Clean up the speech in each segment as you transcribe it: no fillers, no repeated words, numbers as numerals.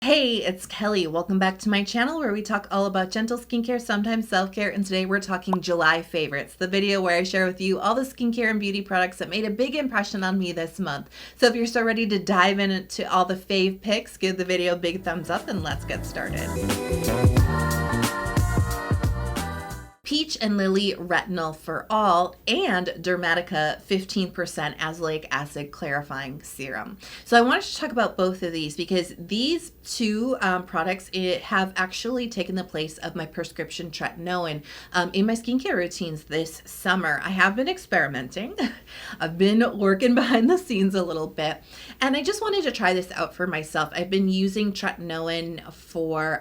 Hey, it's Kelly. Welcome back to my channel where we talk all about gentle skincare, sometimes self-care, and today we're talking July favorites, the video where I share with you all the skincare and beauty products that made a big impression on me this month. So if you're so ready to dive into all the fave picks, give the video a big thumbs up and let's get started. Peach and Lily Retinal for All and Dermatica 15% Azelaic Acid Clarifying Serum. So I wanted to talk about both of these because these two products have actually taken the place of my prescription tretinoin in my skincare routines this summer. I have been experimenting. I've been working behind the scenes a little bit, and I just wanted to try this out for myself. I've been using tretinoin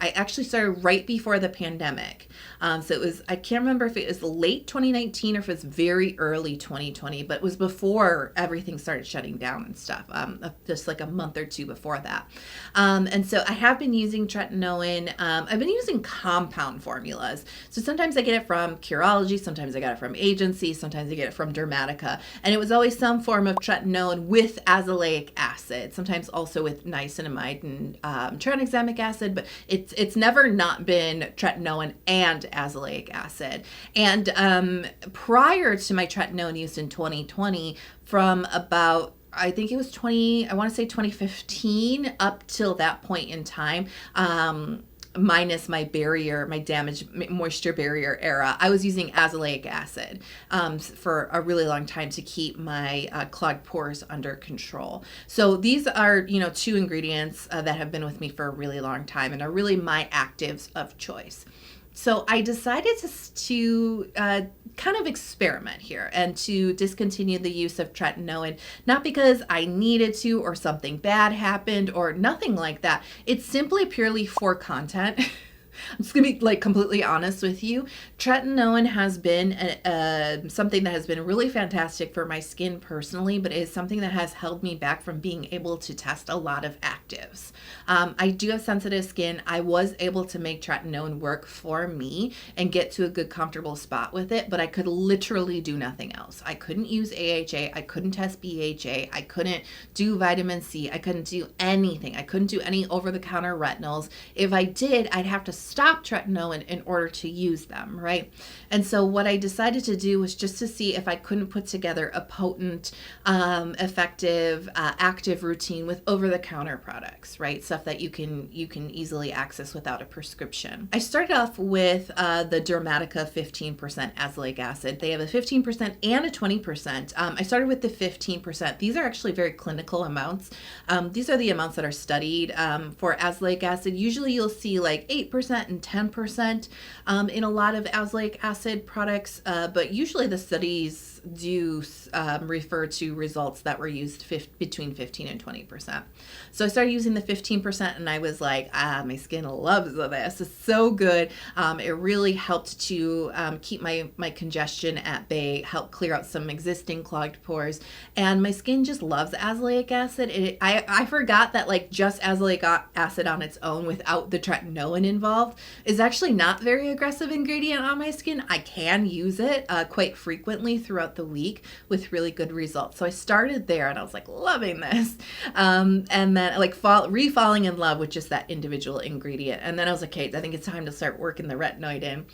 I actually started right before the pandemic. So it was, I can't remember if it was late 2019 or if it was very early 2020, but it was before everything started shutting down and stuff, just like a month or two before that. And so I have been using tretinoin. I've been using compound formulas. So sometimes I get it from Curology, sometimes I get it from agency, sometimes I get it from Dermatica. And it was always some form of tretinoin with azelaic acid, sometimes also with niacinamide and tranexamic acid, but it's never not been tretinoin and azelaic acid. And prior to my tretinoin use in 2020, from about I think it was I want to say 2015 up till that point in time, minus my damaged moisture barrier era, I was using azelaic acid for a really long time to keep my clogged pores under control. So these are, two ingredients that have been with me for a really long time and are really my actives of choice. So I decided to kind of experiment here and to discontinue the use of tretinoin, not because I needed to or something bad happened or nothing like that. It's simply purely for content. I'm just gonna be completely honest with you. Tretinoin has been something that has been really fantastic for my skin personally, but it is something that has held me back from being able to test a lot of actives. I do have sensitive skin. I was able to make tretinoin work for me and get to a good comfortable spot with it, but I could literally do nothing else. I couldn't use AHA, I couldn't test BHA, I couldn't do vitamin C, I couldn't do anything. I couldn't do any over-the-counter retinals. If I did, I'd have to stop tretinoin in order to use them, right? And so what I decided to do was just to see if I couldn't put together a potent, effective, active routine with over-the-counter products, right? Stuff that you can easily access without a prescription. I started off with the Dermatica 15% azelaic acid. They have a 15% and a 20%. I started with the 15%. These are actually very clinical amounts. These are the amounts that are studied for azelaic acid. Usually you'll see like 8% and 10% in a lot of azelaic acid products, but usually the studies do refer to results that were used between 15 and 20%. So I started using the 15% and I was like, my skin loves this. It's so good. It really helped to keep my congestion at bay, help clear out some existing clogged pores, and my skin just loves azelaic acid. I forgot that just azelaic acid on its own without the tretinoin involved is actually not very aggressive ingredient on my skin. I can use it quite frequently throughout the week with really good results. So I started there and I was loving this. And then re-falling in love with just that individual ingredient. And then I was like, okay, I think it's time to start working the retinoid in.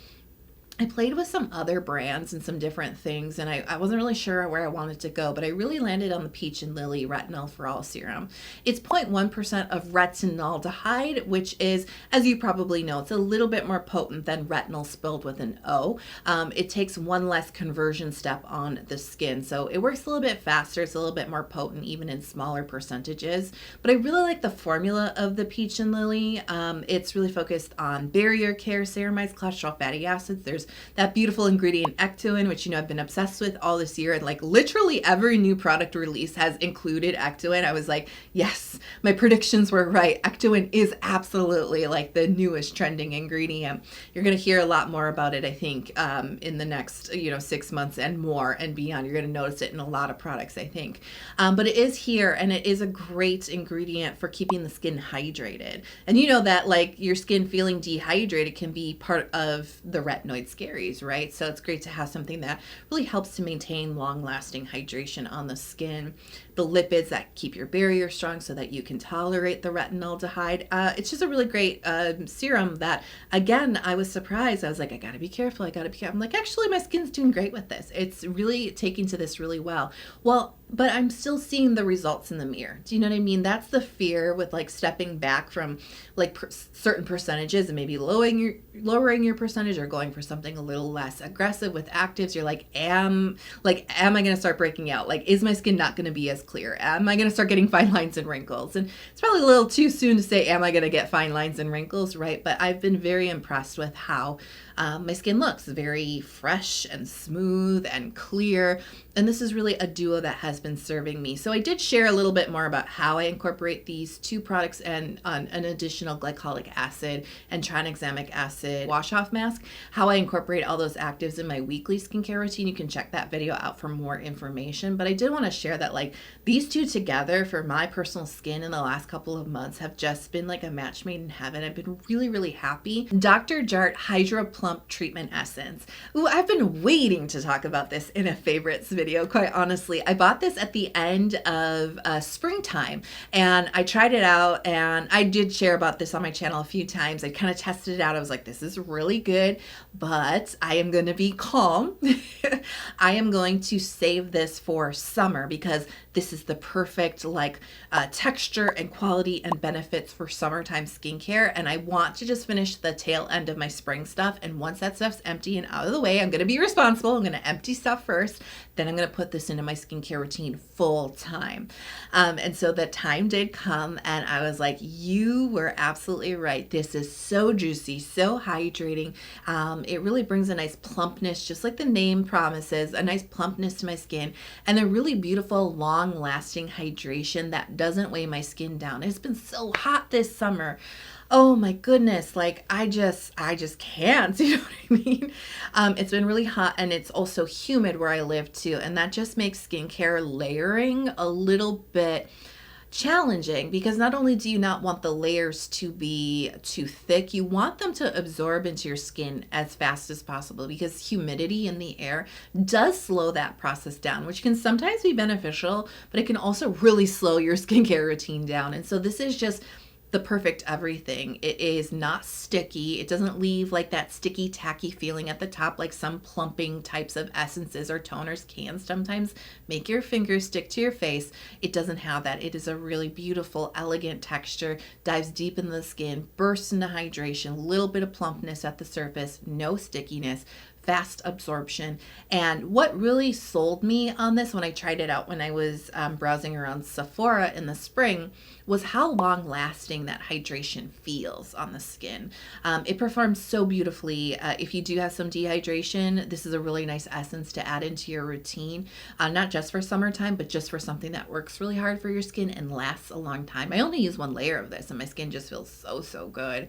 I played with some other brands and some different things, and I wasn't really sure where I wanted to go, but I really landed on the Peach and Lily Retinal for All serum. It's 0.1% of retinaldehyde, which is, as you probably know, it's a little bit more potent than retinal spelled with an O. It takes one less conversion step on the skin, so it works a little bit faster. It's a little bit more potent, even in smaller percentages. But I really like the formula of the Peach and Lily. It's really focused on barrier care, ceramides, cholesterol, fatty acids. There's that beautiful ingredient ectoin, which I've been obsessed with all this year, and literally every new product release has included ectoin. I was like, yes, my predictions were right. Ectoin is absolutely the newest trending ingredient. You're going to hear a lot more about it, I think, in the next 6 months and more and beyond. You're going to notice it in a lot of products, I think. But it is here, and it is a great ingredient for keeping the skin hydrated. And that your skin feeling dehydrated can be part of the retinoid scaries, right? So it's great to have something that really helps to maintain long-lasting hydration on the skin. The lipids that keep your barrier strong so that you can tolerate the retinaldehyde. It's just a really great serum that, again, I was surprised. I was like, I gotta be careful. I'm like, actually, my skin's doing great with this. It's really taking to this really well. Well, but I'm still seeing the results in the mirror. Do you know what I mean? That's the fear with like stepping back from like certain percentages and maybe lowering your percentage or going for something a little less aggressive with actives. You're like, am I going to start breaking out? Like, is my skin not going to be as clear? Am I going to start getting fine lines and wrinkles? And it's probably a little too soon to say, am I going to get fine lines and wrinkles, right? But I've been very impressed with how my skin looks very fresh and smooth and clear. And this is really a duo that has been serving me. So I did share a little bit more about how I incorporate these two products and an additional glycolic acid and tranexamic acid wash-off mask, how I incorporate all those actives in my weekly skincare routine. You can check that video out for more information. But I did want to share that like these two together for my personal skin in the last couple of months have just been like a match made in heaven. I've been really, really happy. Dr. Jart Hydra Plump Treatment Essence. Ooh, I've been waiting to talk about this in a favorites video, quite honestly. I bought this at the end of springtime and I tried it out, and I did share about this on my channel a few times. I kind of tested it out. I was like, this is really good, but I am going to be calm. I am going to save this for summer because this is the perfect like texture and quality and benefits for summertime skincare. And I want to just finish the tail end of my spring stuff. And once that stuff's empty and out of the way, I'm going to be responsible. I'm going to empty stuff first. Then I'm going to put this into my skincare routine full time. And so the time did come and I was like, you were absolutely right. This is so juicy, so hydrating. It really brings a nice plumpness, just like the name promises, a nice plumpness to my skin and a really beautiful, long-lasting hydration that doesn't weigh my skin down. It's been so hot this summer. Oh my goodness, like I just can't, you know what I mean? It's been really hot and it's also humid where I live too. And that just makes skincare layering a little bit challenging because not only do you not want the layers to be too thick, you want them to absorb into your skin as fast as possible because humidity in the air does slow that process down, which can sometimes be beneficial, but it can also really slow your skincare routine down. And so this is just the perfect everything. It is not sticky. It doesn't leave like that sticky, tacky feeling at the top like some plumping types of essences or toners can sometimes make your fingers stick to your face. It doesn't have that. It is a really beautiful, elegant texture, dives deep in the skin, bursts into hydration, a little bit of plumpness at the surface, no stickiness, fast absorption. And what really sold me on this when I tried it out when I was browsing around Sephora in the spring was how long lasting that hydration feels on the skin. It performs so beautifully. If you do have some dehydration, this is a really nice essence to add into your routine, not just for summertime, but just for something that works really hard for your skin and lasts a long time. I only use one layer of this and my skin just feels so good.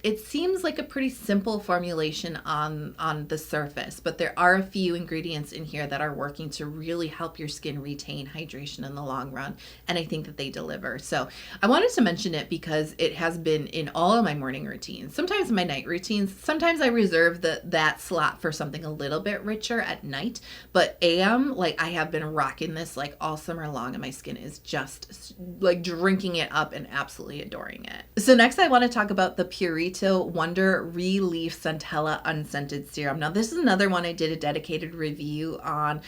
It seems like a pretty simple formulation on the surface, but there are a few ingredients in here that are working to really help your skin retain hydration in the long run. And I think that they deliver. So I wanted to mention it because it has been in all of my morning routines, sometimes my night routines. Sometimes I reserve that slot for something a little bit richer at night, but AM, like I have been rocking this like all summer long and my skin is just like drinking it up and absolutely adoring it. So next I want to talk about the Purito Wonder Releaf Centella Unscented Serum. Now this is another one I did a dedicated review on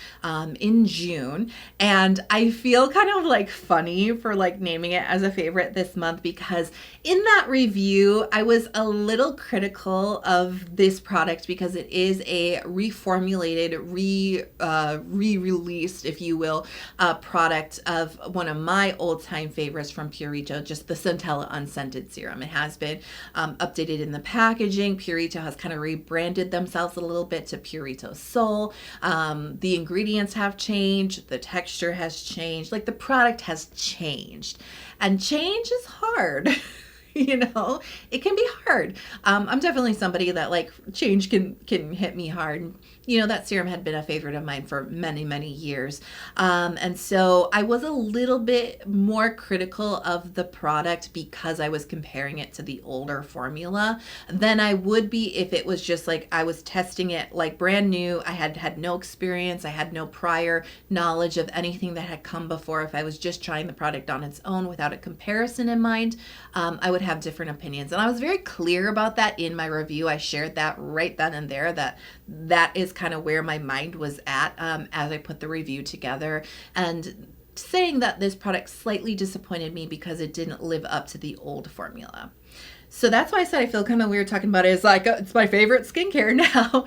in June, and I feel kind of like funny for like naming it as a favorite this month because in that review I was a little critical of this product because it is a reformulated, re-released, if you will, product of one of my old-time favorites from Purito, just the Centella Unscented Serum. It has been updated in the packaging. Purito has kind of rebranded themselves a little bit to Purito Seoul. The ingredients have changed, the texture has changed, like the product has changed. And change is hard. you know, it can be hard. I'm definitely somebody that like change can hit me hard. You know, that serum had been a favorite of mine for many, many years. And so I was a little bit more critical of the product because I was comparing it to the older formula than I would be if it was just like I was testing it like brand new. I had no experience. I had no prior knowledge of anything that had come before. If I was just trying the product on its own without a comparison in mind, I would have different opinions. And I was very clear about that in my review. I shared that right then and there, that is kind of where my mind was at as I put the review together, and saying that this product slightly disappointed me because it didn't live up to the old formula. So that's why I said I feel kind of weird talking about it. It's like, it's my favorite skincare now.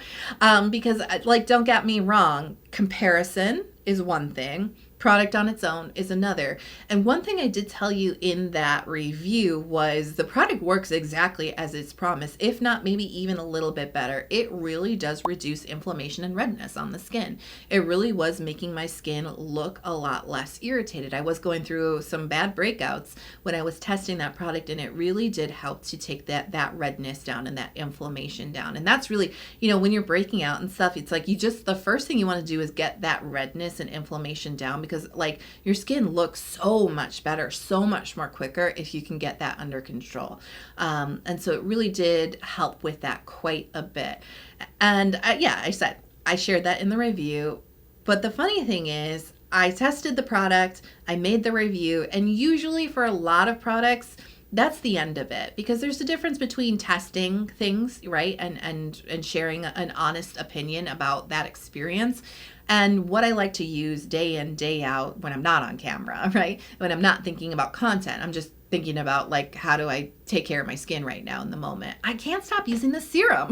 Because like, don't get me wrong, comparison is one thing. Product on its own is another. And one thing I did tell you in that review was the product works exactly as it's promised, if not maybe even a little bit better. It really does reduce inflammation and redness on the skin. It really was making my skin look a lot less irritated. I was going through some bad breakouts when I was testing that product, and it really did help to take that redness down and that inflammation down. And that's really, you know, when you're breaking out and stuff, it's like the first thing you want to do is get that redness and inflammation down, because like your skin looks so much better, so much more quicker if you can get that under control. And so it really did help with that quite a bit. And I shared that in the review. But the funny thing is, I tested the product, I made the review, and usually for a lot of products, that's the end of it, because there's a difference between testing things, right, and sharing an honest opinion about that experience, and what I like to use day in, day out when I'm not on camera, right? When I'm not thinking about content, I'm just thinking about like, how do I take care of my skin right now in the moment? I can't stop using the serum.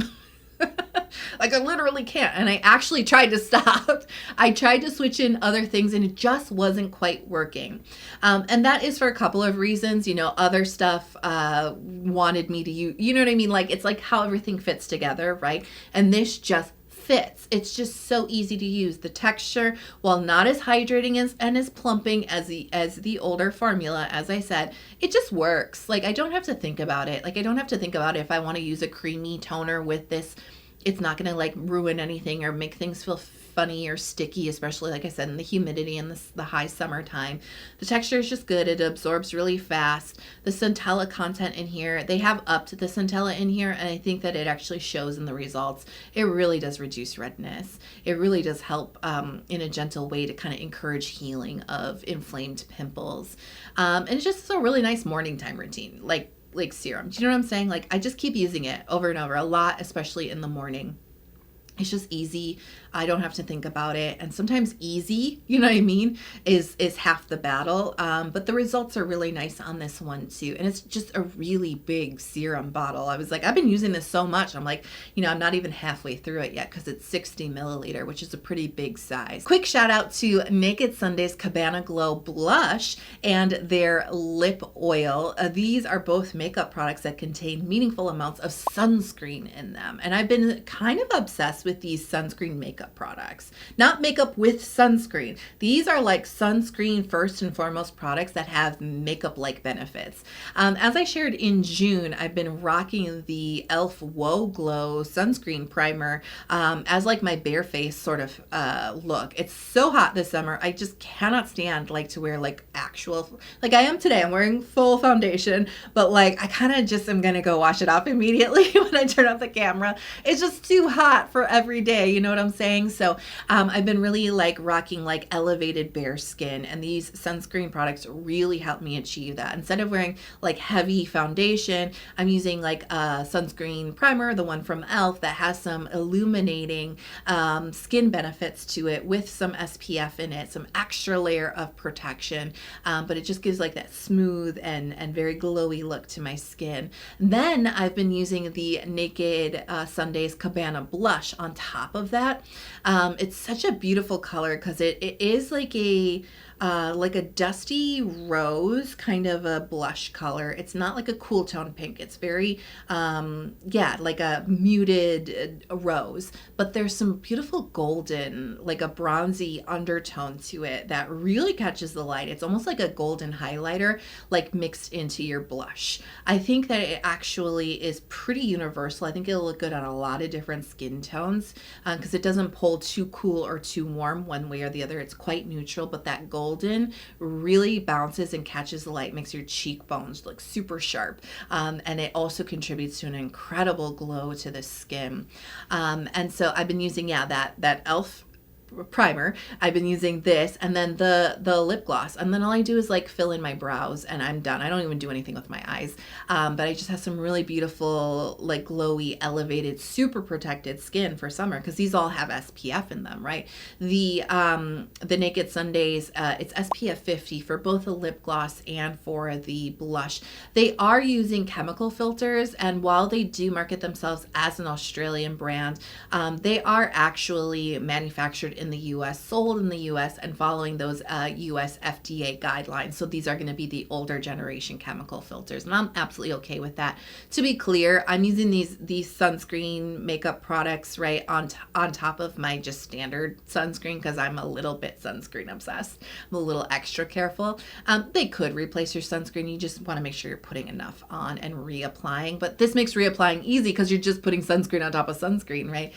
Like I literally can't. And I actually tried to stop. I tried to switch in other things and it just wasn't quite working. And that is for a couple of reasons. You know, other stuff wanted me to use, you know what I mean? Like, it's like how everything fits together, right? And this just fits. It's just so easy to use. The texture, while not as hydrating and as plumping as the older formula, as I said, it just works. Like, I don't have to think about it. Like, I don't have to think about it if I want to use a creamy toner with this. It's not going to like ruin anything or make things feel funny or sticky, especially like I said, in the humidity and the high summertime. The texture is just good. It absorbs really fast. The Centella content in here, they have upped the Centella in here, and I think that it actually shows in the results. It really does reduce redness. It really does help in a gentle way to kind of encourage healing of inflamed pimples. And it's just a really nice morning time routine, like serum. Do you know what I'm saying? Like, I just keep using it over and over a lot, especially in the morning. It's just easy. I don't have to think about it. And sometimes easy, you know what I mean, is half the battle. But the results are really nice on this one too. And it's just a really big serum bottle. I was like, I've been using this so much. I'm like, you know, I'm not even halfway through it yet because it's 60 milliliter, which is a pretty big size. Quick shout out to Naked Sunday's Cabana Glow Blush and their lip oil. These are both makeup products that contain meaningful amounts of sunscreen in them. And I've been kind of obsessed with these sunscreen makeup products. Not makeup with sunscreen. These are like sunscreen first and foremost products that have makeup-like benefits. As I shared in June, I've been rocking the e.l.f. Whoa Glow sunscreen primer as like my bare face sort of look. It's so hot this summer. I just cannot stand like to wear like actual, like I am today. I'm wearing full foundation, but like I kind of just am gonna go wash it off immediately when I turn off the camera. It's just too hot for every day, you know what I'm saying? So I've been really like rocking like elevated bare skin, and these sunscreen products really help me achieve that. Instead of wearing like heavy foundation, I'm using like a sunscreen primer, the one from e.l.f. that has some illuminating skin benefits to it with some SPF in it, some extra layer of protection, but it just gives like that smooth and very glowy look to my skin. Then I've been using the Naked Sundays Cabana blush on top of that. It's such a beautiful color because it is like a like a dusty rose, kind of a blush color. It's not like a cool tone pink. It's very, yeah, like a muted rose. But there's some beautiful golden, like a bronzy undertone to it that really catches the light. It's almost like a golden highlighter, like mixed into your blush. I think that it actually is pretty universal. I think it'll look good on a lot of different skin tones because it doesn't pull too cool or too warm one way or the other. It's quite neutral, but that golden really bounces and catches the light, makes your cheekbones look super sharp. And it also contributes to an incredible glow to the skin. And so I've been using, yeah, that e.l.f. primer. I've been using this and then the lip gloss, and then all I do is like fill in my brows and I'm done. I don't even do anything with my eyes, but I just have some really beautiful, like glowy, elevated, super protected skin for summer because these all have SPF in them, right? The Naked Sundays, it's SPF 50 for both the lip gloss and for the blush. They are using chemical filters, and while they do market themselves as an Australian brand, they are actually manufactured in the US, sold in the US, and following those US FDA guidelines. So these are going to be the older generation chemical filters, and I'm absolutely okay with that. To be clear, I'm using these sunscreen makeup products, right, on top of my just standard sunscreen because I'm a little bit sunscreen obsessed. I'm a little extra careful. They could replace your sunscreen. You just want to make sure you're putting enough on and reapplying, but this makes reapplying easy because you're just putting sunscreen on top of sunscreen, right?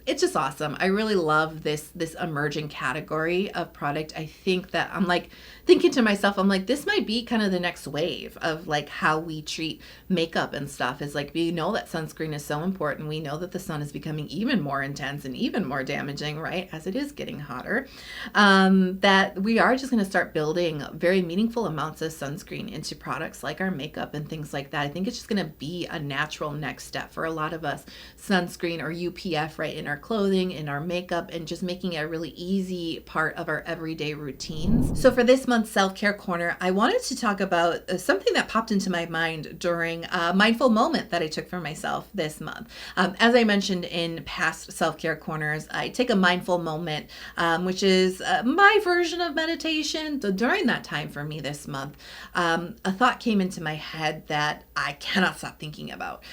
It's just awesome. I really love this emerging category of product. I think that I'm like thinking to myself, I'm like, this might be kind of the next wave of like how we treat makeup and stuff. Is like, we know that sunscreen is so important. We know that the sun is becoming even more intense and even more damaging, right, as it is getting hotter, that we are just going to start building very meaningful amounts of sunscreen into products like our makeup and things like that. I think it's just going to be a natural next step for a lot of us, sunscreen or UPF, right, in our clothing, in our makeup, and just making it a really easy part of our everyday routines. So for this month's self-care corner, I wanted to talk about something that popped into my mind during a mindful moment that I took for myself this month. As I mentioned in past self-care corners, I take a mindful moment, which is my version of meditation. So during that time for me this month, a thought came into my head that I cannot stop thinking about.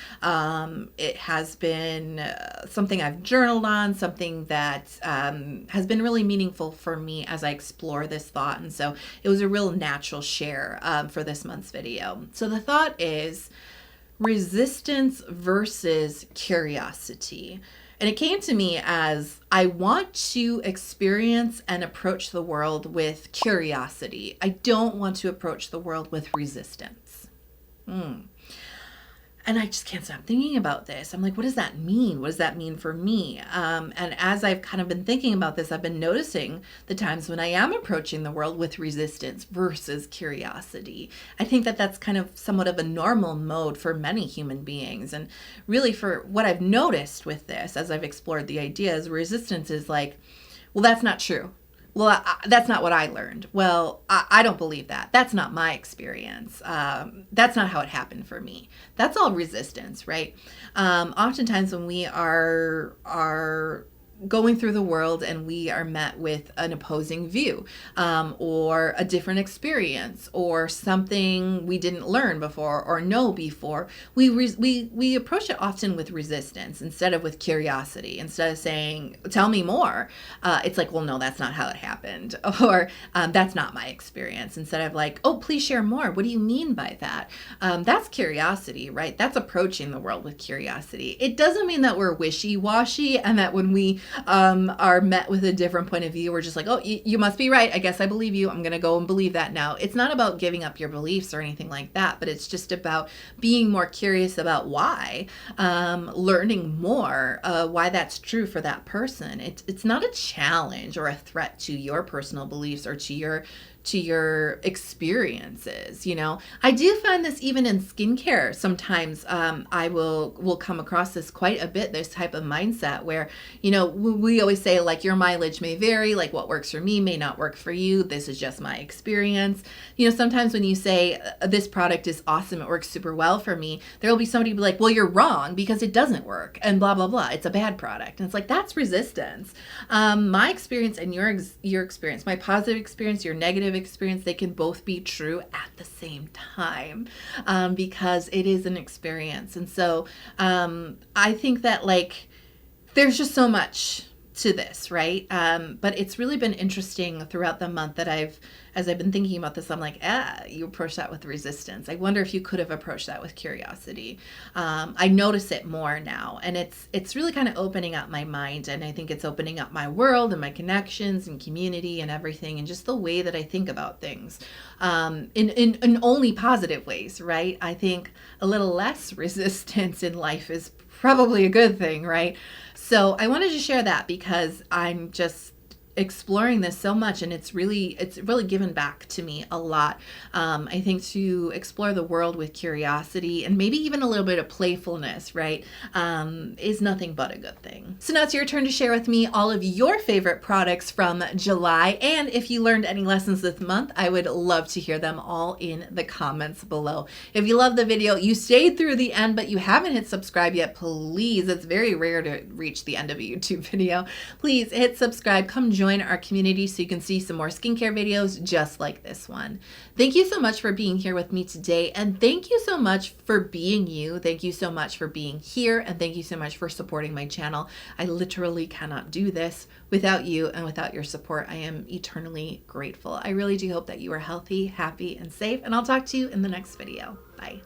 It has been something I've journaled on, something that has been really meaningful for me as I explore this thought. And so it was a real natural share for this month's video. So the thought is resistance versus curiosity. And it came to me as I want to experience and approach the world with curiosity. I don't want to approach the world with resistance. And I just can't stop thinking about this. I'm like, what does that mean? What does that mean for me? And as I've kind of been thinking about this, I've been noticing the times when I am approaching the world with resistance versus curiosity. I think that that's kind of somewhat of a normal mode for many human beings. And really, for what I've noticed with this, as I've explored the ideas, resistance is like, well, that's not true. Well, that's not what I learned. Well, I don't believe that. That's not my experience. That's not how it happened for me. That's all resistance, right? Oftentimes when we are going through the world and we are met with an opposing view, or a different experience, or something we didn't learn before or know before, we approach it often with resistance instead of with curiosity. Instead of saying, tell me more, it's like, well, no, that's not how it happened, or that's not my experience. Instead of like, oh, please share more. What do you mean by that? That's curiosity, right? That's approaching the world with curiosity. It doesn't mean that we're wishy-washy and that when we are met with a different point of view, we're just like, oh, you must be right. I guess I believe you. I'm going to go and believe that now. It's not about giving up your beliefs or anything like that, but it's just about being more curious about why, learning more, why that's true for that person. It's not a challenge or a threat to your personal beliefs or to your to your experiences. You know, I do find this even in skincare. Sometimes I will come across this quite a bit, this type of mindset where, you know, we always say like your mileage may vary, like what works for me may not work for you. This is just my experience. You know, sometimes when you say this product is awesome, it works super well for me, there will be somebody be like, well, you're wrong because it doesn't work and blah, blah, blah. It's a bad product. And it's like, that's resistance. My experience and your experience, my positive experience, your negative experience, they can both be true at the same time, because it is an experience. And so I think that like there's just so much to this, right? But it's really been interesting throughout the month that as I've been thinking about this, I'm like, you approach that with resistance. I wonder if you could have approached that with curiosity. I notice it more now, and it's really kind of opening up my mind, and I think it's opening up my world and my connections and community and everything, and just the way that I think about things, in only positive ways, right? I think a little less resistance in life is probably a good thing, right? So I wanted to share that because I'm just exploring this so much, and it's really given back to me a lot. I think to explore the world with curiosity and maybe even a little bit of playfulness, right, is nothing but a good thing. So now it's your turn to share with me all of your favorite products from July, and if you learned any lessons this month, I would love to hear them all in the comments below. If you love the video, you stayed through the end, but you haven't hit subscribe yet, please, it's very rare to reach the end of a YouTube video, please hit subscribe, come join our community so you can see some more skincare videos just like this one. Thank you so much for being here with me today, and thank you so much for being you. Thank you so much for being here, and thank you so much for supporting my channel. I literally cannot do this without you and without your support. I am eternally grateful. I really do hope that you are healthy, happy, and safe, and I'll talk to you in the next video. Bye.